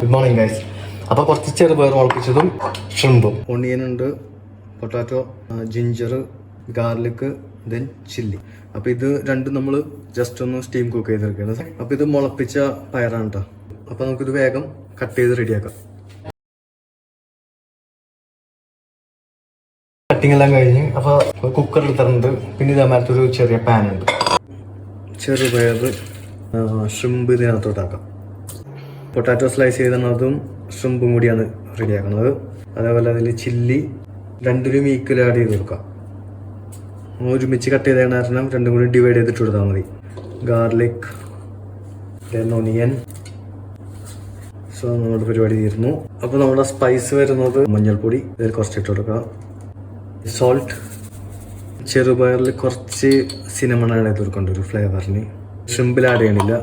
Good morning guys. അപ്പോൾ കുറച്ച് ചെറുപയർ മുളപ്പിച്ചതും ഷ്രിമ്പും, ഒണിയൻ ഉണ്ട്, potato, ginger, garlic, then chilli. അപ്പോൾ ഇത് രണ്ടും നമ്മൾ ജസ്റ്റ് ഒന്ന് സ്റ്റീം കുക്ക് ചെയ്തെടുക്കുകയാണ്. അപ്പോൾ ഇത് മുളപ്പിച്ച പയറാണ് കേട്ടോ. അപ്പോൾ നമുക്കിത് വേഗം കട്ട് ചെയ്ത് റെഡിയാക്കാം. കട്ടിങ് എല്ലാം കഴിഞ്ഞ് അപ്പോൾ കുക്കറിൽ തരുന്നുണ്ട്. പിന്നെ ഇതേമാരത്തൊരു ചെറിയ പാൻ ഉണ്ട്. ചെറുപയർ, ഷ്രിമ്പ് ഇതിനകത്തോട്ടാക്കാം. പൊട്ടാറ്റോ സ്ലൈസ് ചെയ്തതും ഷ്രിമ്പും കൂടിയാണ് റെഡിയാക്കുന്നത്. അതേപോലെ അതിൽ ചില്ലി രണ്ടിലും ഈക്വൽ ആഡ് ചെയ്ത് കൊടുക്കാം. ഒരുമിച്ച് കട്ട് ചെയ്ത കാരണം രണ്ടും കൂടി ഡിവൈഡ് ചെയ്തിട്ട് കൊടുത്താൽ മതി. Garlic, then onion. സോ നമ്മുടെ പരിപാടി തീർന്നു. അപ്പോൾ നമ്മുടെ സ്പൈസ് വരുന്നത് മഞ്ഞൾപ്പൊടി, ഇതിൽ കുറച്ചിട്ട് കൊടുക്കുക. സോൾട്ട്, ചെറുപയറിൽ കുറച്ച് സിനമൺ ആഡ് ചെയ്ത് കൊടുക്കേണ്ട ഒരു ഫ്ലേവറിന്. ഷ്രിമ്പിൽ ആഡ് ചെയ്യണില്ല.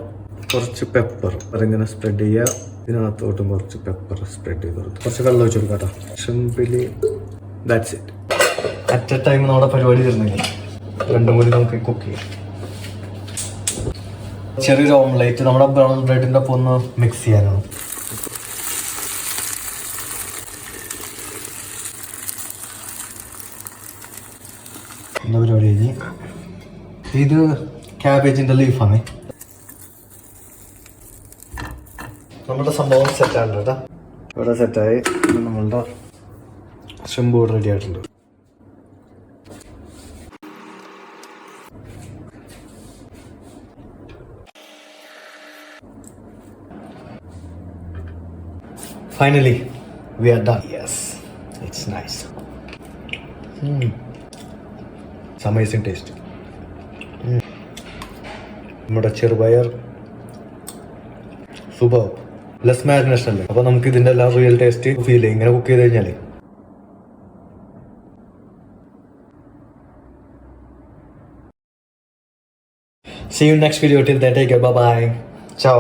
കുറച്ച് പെപ്പർ അതിങ്ങനെ സ്പ്രെഡ് ചെയ്യുക. ഇതിനകത്തോട്ടും കുറച്ച് പെപ്പർ സ്പ്രെഡ് ചെയ്ത് കൊടുത്തു. കുറച്ച് വെള്ളം ഒഴിച്ച് കൊടുക്കാം കേട്ടോ. ഷ്രിമ്പിൽ that's it. At a time നമ്മുടെ പരിപാടി തീർന്നില്ല. രണ്ടും കൂടി നമുക്ക് കുക്ക് ചെയ്യാം. ചെറിയൊരു ഓംലേറ്റ് നമ്മുടെ ബ്രൗൺ ബ്രെഡിൻ്റെ ഒപ്പം ഒന്ന് മിക്സ് ചെയ്യാനാണ്. എന്താ പരിപാടി കഴിഞ്ഞ് ഇത് ക്യാബേജിൻ്റെ ലീഫാണ്. നമ്മുടെ സംഭവം സെറ്റാണ് കേട്ടോ. ഇവിടെ സെറ്റായി. നമ്മളുടെ ഷ്രിമ്പ് റെഡി ആയിട്ടുണ്ട്. Finally, we are done. Yes, it's nice. It's amazing taste. നമ്മുടെ ചെറുപയർ സൂപ്പർ. ലെസ് മാരിനേഷൻ അല്ലേ, അപ്പോൾ നമുക്ക് ഇതിൻ്റെ എല്ലാം റിയൽ ടേസ്റ്റ് ഫീൽ ചെയ്യും ഇങ്ങനെ കുക്ക് ചെയ്ത് കഴിഞ്ഞാൽ. See you next video. Till then, take care. Bye bye. Ciao.